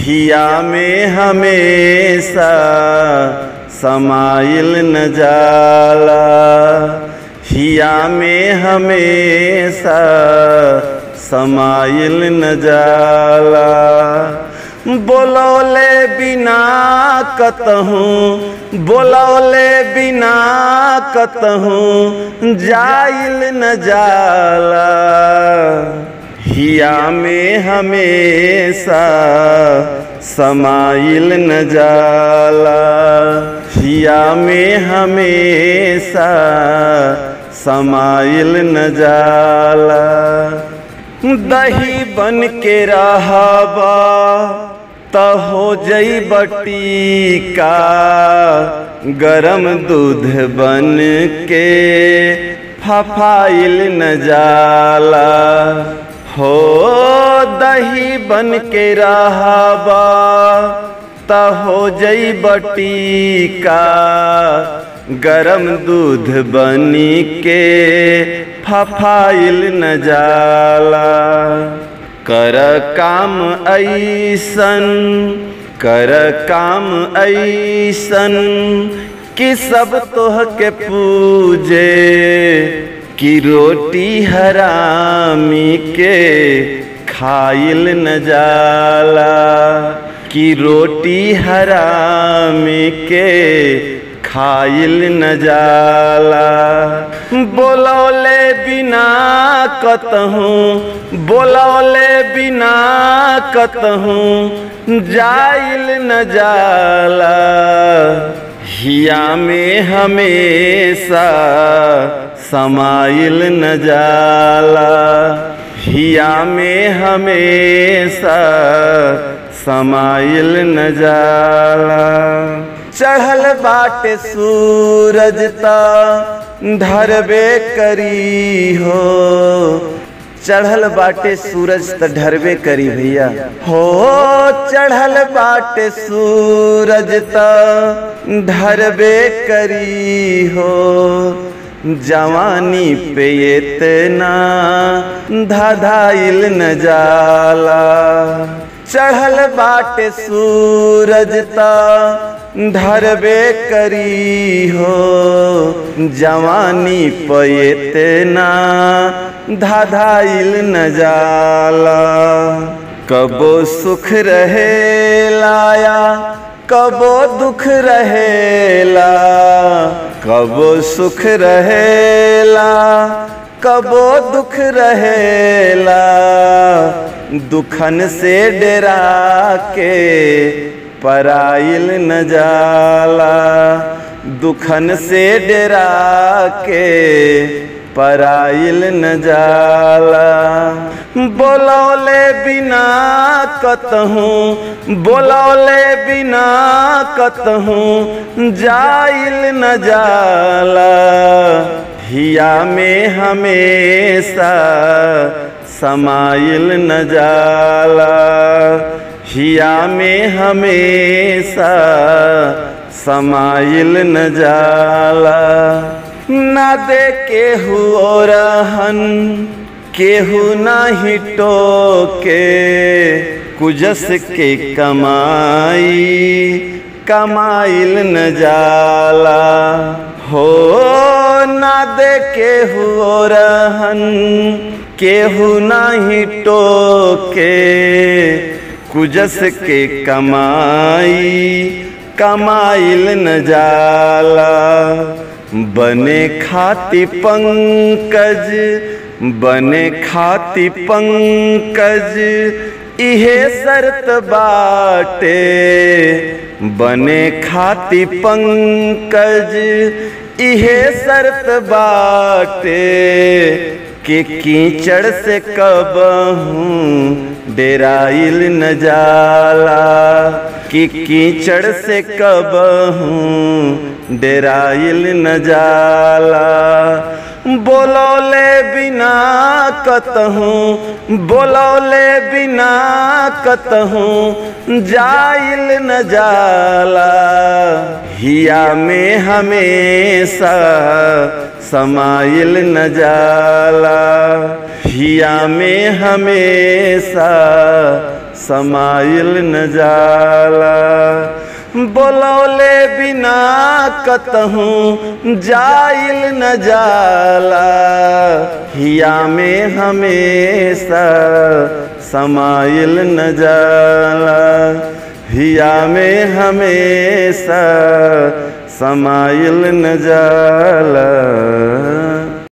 हिया में हमेशा समाइल न जाला, हिया में हमेशा समाइल न जाला। बोलौले बिना कतहूँ, बोलौले बिना कतहूँ जाइल न जाला, हिया में हमेशा समाइल न जाला, हिया में हमेशा समाइल न जाला। दही बन के रहबा त हो जइबटी का, गरम दूध बन के फफाइल न जाला। हो दही बन के रहबा त हो जइबटी का, गरम दूध बनी के फफाइल न जाला। कर काम ऐसन, कर काम ऐसन कि सब तोह के पूजे, कि रोटी हरामी के खाइल न जाला, कि रोटी हरामी के खाइल न जाला। बोलौले बिना कतहूँ, बोलौले बिना कतहूँ जाइल न जाला, हिया में हमेशा समाइल न जाला, हिया में हमेशा समाइल न जाला। चढ़ल बाटे सूरज ता ढरबे करी हो, चढ़ल बाटे सूरज त ढरबे करी भैया हो। चढ़ल बाटे सूरज त ढरबे करी हो, जवानी पे इतना धाधाइल न जाला। चढ़ल बाटे सूरज ता ढरबे करी हो, जवानी पे इतना धाधाइल न जाला। कबो सुख रहेला या कबो दुख रहेला, कबो सुख रहेला कबो दुख रहेला, दुखन से डरा के पराइल न जाला, दुखन से डरा के पराइल न जाला। बोलौले बिना कतहूँ, बोलौले बिना कतहूँ जाइल न जाला, हिया में हमेशा समाइल न जाला, हिया में हमेशा समाइल न जाला। ना दे केहू रहन केहू नाही टोके, कुजस के कमाई कमाइल न जाला। हो ना दे केहू रहन केहू नाही टोके, कुजस के कमाई कमाइल न जाला। बने खाती पंकज, बने खाती पंकज इहे शर्त बाटे, बने खाती पंकज इहे शर्त बाटे, कि कीचड़ से कबहूँ डेराइल न जाला, कि कीचड़ से कबहूँ डेराइल न जाला। बोलौले बिना कतहूँ, बोलौले बिना कतहूँ जाइल न जाला, हिया में हमेशा समाइल न जाला, हिया में हमेशा समाइल न जाला। बोलौले बिना कतहूँ जाइल न जाला, हिया में हमेशा समाइल न जाला, हिया में हमेशा समाइल न जाला।